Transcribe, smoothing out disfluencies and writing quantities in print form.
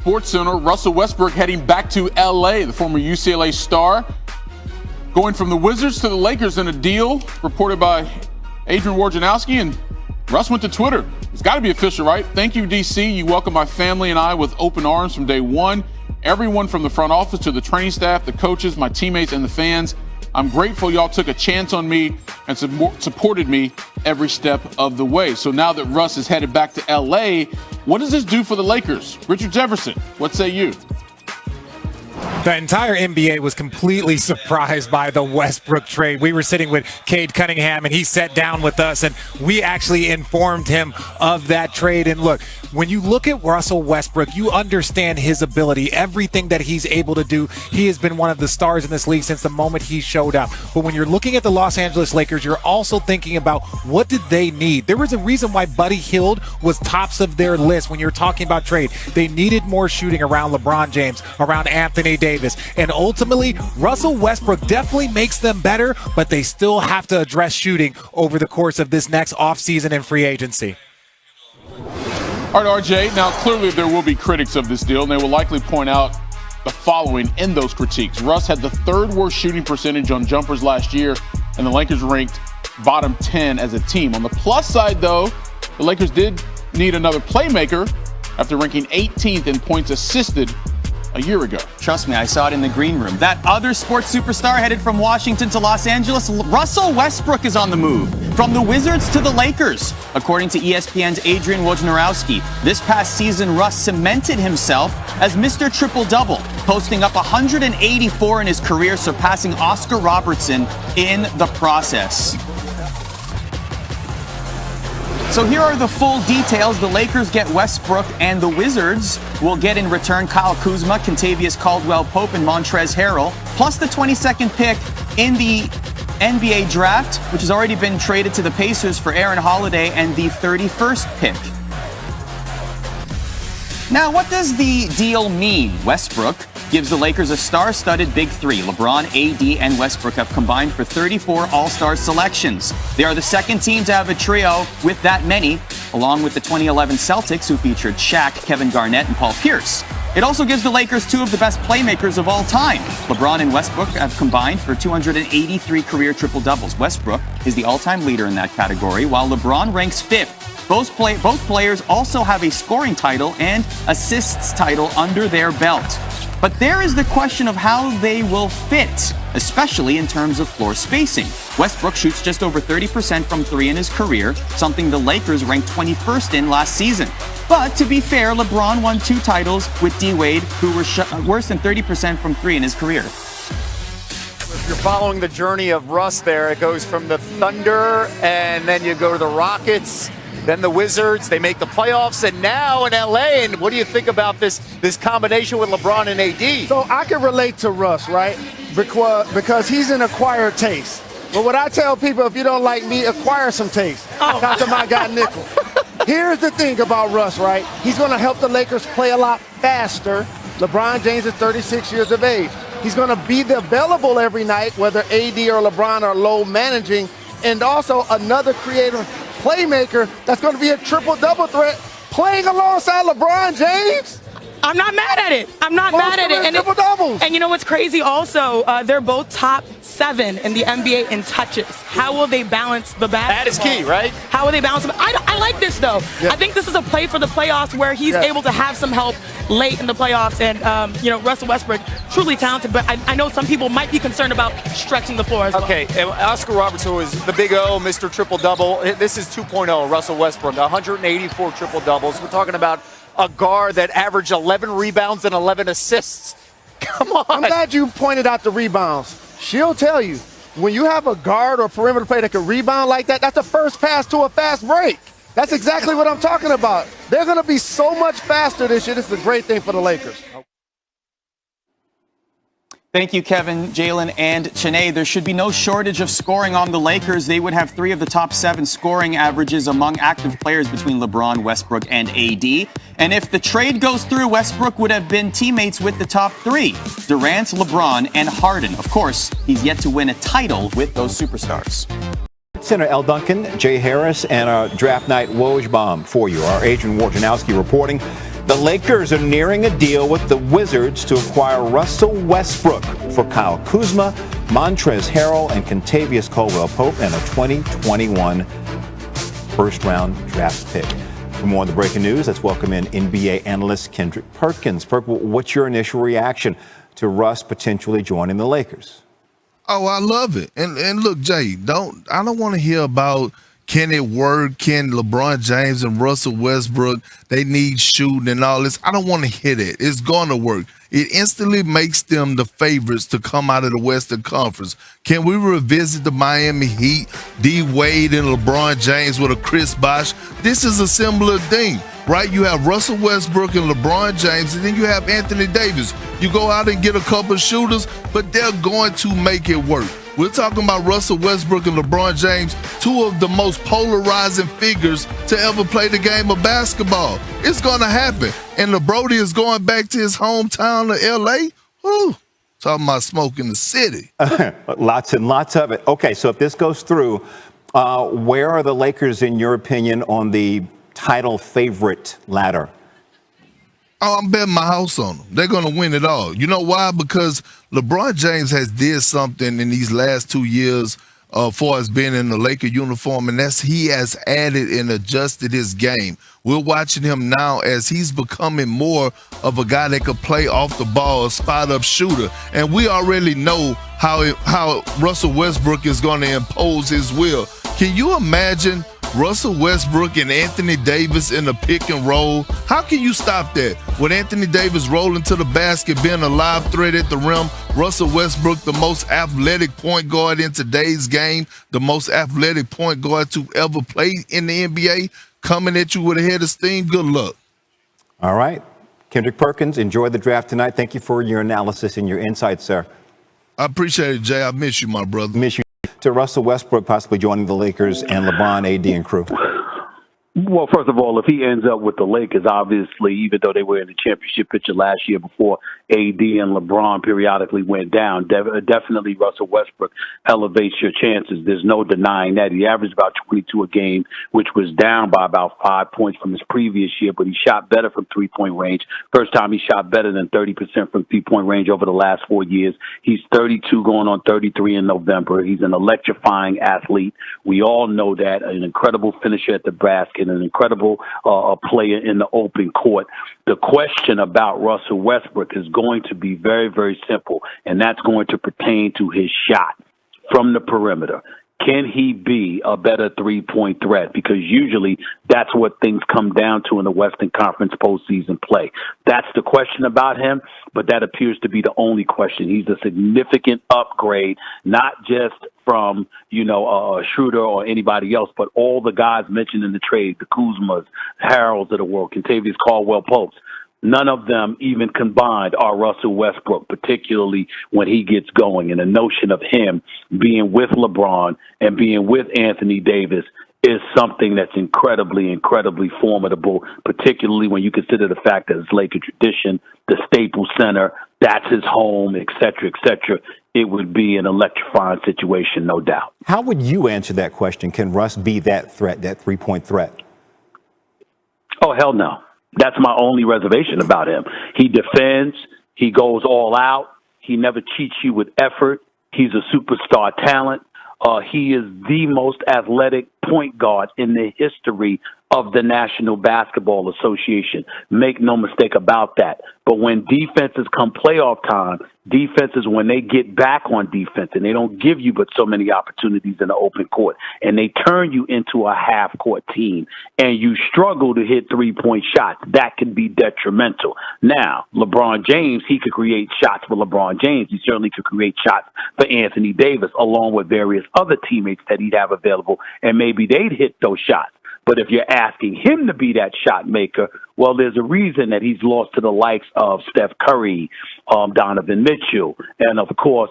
SportsCenter, Russell Westbrook heading back to L.A., the former UCLA star, going from the Wizards to the Lakers in a deal reported by Adrian Wojnarowski, and Russ went to Twitter. It's got to be official, right? Thank you, D.C. You welcome my family and I with open arms from day one. Everyone from the front office to the training staff, the coaches, my teammates, and the fans. I'm grateful y'all took a chance on me and supported me every step of the way. So now that Russ is headed back to L.A., what does this do for the Lakers? Richard Jefferson, what say you? The entire NBA was completely surprised by the Westbrook trade. We were sitting with Cade Cunningham, and he sat down with us, and we actually informed him of that trade. And look, when you look at Russell Westbrook, you understand his ability, everything that he's able to do. He has been one of the stars in this league since the moment he showed up. But when you're looking at the Los Angeles Lakers, you're also thinking about what did they need? There was a reason why Buddy Hield was tops of their list when you're talking about trade. They needed more shooting around LeBron James, around Anthony Davis. And ultimately, Russell Westbrook definitely makes them better, but they still have to address shooting over the course of this next offseason and free agency. All right, RJ, now clearly there will be critics of this deal, and they will likely point out the following in those critiques. Russ had the third worst shooting percentage on jumpers last year, and the Lakers ranked bottom 10 as a team. On the plus side, though, the Lakers did need another playmaker after ranking 18th in points assisted a year ago. Trust me, I saw it in the green room. That other sports superstar headed from Washington to Los Angeles, Russell Westbrook, is on the move. From the Wizards to the Lakers. According to ESPN's Adrian Wojnarowski, this past season, Russ cemented himself as Mr. Triple-Double, posting up 184 in his career, surpassing Oscar Robertson in the process. So here are the full details. The Lakers get Westbrook, and the Wizards will get in return Kyle Kuzma, Kentavious Caldwell-Pope, and Montrezl Harrell, plus the 22nd pick in the NBA draft, which has already been traded to the Pacers for Aaron Holiday, and the 31st pick. Now, what does the deal mean? Westbrook gives the Lakers a star-studded big three. LeBron, AD, and Westbrook have combined for 34 All-Star selections. They are the second team to have a trio with that many, along with the 2011 Celtics, who featured Shaq, Kevin Garnett, and Paul Pierce. It also gives the Lakers two of the best playmakers of all time. LeBron and Westbrook have combined for 283 career triple-doubles. Westbrook is the all-time leader in that category, while LeBron ranks fifth. Both players also have a scoring title and assists title under their belt. But there is the question of how they will fit, especially in terms of floor spacing. Westbrook shoots just over 30% from three in his career, something the Lakers ranked 21st in last season. But to be fair, LeBron won 2 titles with D-Wade, who were worse than 30% from three in his career. If you're following the journey of Russ there, it goes from the Thunder, and then you go to the Rockets, then the Wizards. They make the playoffs, and now in LA. And what do you think about this combination with LeBron and AD? So I can relate to Russ, right? Because he's an acquired taste. But what I tell people, if you don't like me, acquire some taste. Not to my guy Nickel. Here's the thing about Russ, right? He's going to help the Lakers play a lot faster. LeBron James is 36 years of age. He's going to be available every night, whether AD or LeBron are low managing. And also another creative playmaker that's going to be a triple-double threat playing alongside LeBron James. I'm not mad at it. I'm not mad at it. Triple doubles. And you know what's crazy also? They're both top 7 in the NBA in touches. How will they balance the basketball? That is key, right? How will they balance it? I like this, though. Yeah. I think this is a play for the playoffs where he's able to have some help late in the playoffs. And, Russell Westbrook, truly talented, but I know some people might be concerned about stretching the floor as well. Okay, and Oscar Robertson was the big O, Mr. Triple-Double. This is 2.0, Russell Westbrook, 184 triple-doubles. We're talking about a guard that averaged 11 rebounds and 11 assists. Come on. I'm glad you pointed out the rebounds. She'll tell you, when you have a guard or perimeter player that can rebound like that, that's the first pass to a fast break. That's exactly what I'm talking about. They're going to be so much faster this year. This is a great thing for the Lakers. Thank you, Kevin, Jalen, and Chiney. There should be no shortage of scoring on the Lakers. They would have 3 of the top 7 scoring averages among active players between LeBron, Westbrook, and AD. And if the trade goes through, Westbrook would have been teammates with the top 3, Durant, LeBron, and Harden. Of course, he's yet to win a title with those superstars. Center L. Duncan, Jay Harris, and our draft night Woj bomb for you. Our Adrian Wojnarowski reporting. The Lakers are nearing a deal with the Wizards to acquire Russell Westbrook for Kyle Kuzma, Montrezl Harrell, and Kentavious Caldwell-Pope, and a 2021 first-round draft pick. For more on the breaking news, let's welcome in NBA analyst Kendrick Perkins. What's your initial reaction to Russ potentially joining the Lakers? Oh, I love it. And look, Jay, I don't want to hear about can it work? Can LeBron James and Russell Westbrook, they need shooting and all this? I don't want to hear that. It's going to work. It instantly makes them the favorites to come out of the Western Conference. Can we revisit the Miami Heat, D. Wade and LeBron James with a Chris Bosh? This is a similar thing, right? You have Russell Westbrook and LeBron James, and then you have Anthony Davis. You go out and get a couple shooters, but they're going to make it work. We're talking about Russell Westbrook and LeBron James, two of the most polarizing figures to ever play the game of basketball. It's going to happen. And LeBron is going back to his hometown of L.A. Whew. Talking about smoke in the city. Lots and lots of it. Okay, so if this goes through, where are the Lakers, in your opinion, on the title favorite ladder? Oh, I'm betting my house on them. They're going to win it all. You know why? Because LeBron James has did something in these last 2 years far as being in the Laker uniform, and that's he has added and adjusted his game. We're watching him now as he's becoming more of a guy that could play off the ball, a spot-up shooter. And we already know how Russell Westbrook is going to impose his will. Can you imagine Russell Westbrook and Anthony Davis in a pick and roll? How can you stop that? With Anthony Davis rolling to the basket, being a live threat at the rim, Russell Westbrook, the most athletic point guard in today's game, the most athletic point guard to ever play in the NBA, coming at you with a head of steam. Good luck. All right. Kendrick Perkins, enjoy the draft tonight. Thank you for your analysis and your insights, sir. I appreciate it, Jay. I miss you, my brother. Miss you. To Russell Westbrook possibly joining the Lakers and LeBron, AD, and crew. Well, first of all, if he ends up with the Lakers, obviously, even though they were in the championship picture last year before AD and LeBron periodically went down, definitely Russell Westbrook elevates your chances. There's no denying that. He averaged about 22 a game, which was down by about 5 points from his previous year, but he shot better from three-point range. First time he shot better than 30% from three-point range over the last 4 years. He's 32 going on 33 in November. He's an electrifying athlete. We all know that, an incredible finisher at the basket, an incredible player in the open court. The question about Russell Westbrook is going to be very, very simple, and that's going to pertain to his shot from the perimeter. Can he be a better three-point threat? Because usually that's what things come down to in the Western Conference postseason play. That's the question about him, but that appears to be the only question. He's a significant upgrade, not just from, a Schroeder or anybody else, but all the guys mentioned in the trade, the Kuzmas, Harrells of the world, Kentavious Caldwell-Popes. None of them even combined are Russell Westbrook, particularly when he gets going. And the notion of him being with LeBron and being with Anthony Davis is something that's incredibly, incredibly formidable, particularly when you consider the fact that it's Laker tradition, the Staples Center, that's his home, et cetera, et cetera. It would be an electrifying situation, no doubt. How would you answer that question? Can Russ be that threat, that three-point threat? Oh, hell no. That's my only reservation about him. He defends. He goes all out. He never cheats you with effort. He's a superstar talent. He is the most athletic point guard in the history of the National Basketball Association. Make no mistake about that. But when defenses come playoff time, defenses, when they get back on defense and they don't give you but so many opportunities in the open court, and they turn you into a half-court team, and you struggle to hit three-point shots, that can be detrimental. Now, LeBron James, he could create shots for LeBron James. He certainly could create shots for Anthony Davis, along with various other teammates that he'd have available, and maybe they'd hit those shots. But if you're asking him to be that shot maker, well, there's a reason that he's lost to the likes of Steph Curry, Donovan Mitchell, and, of course,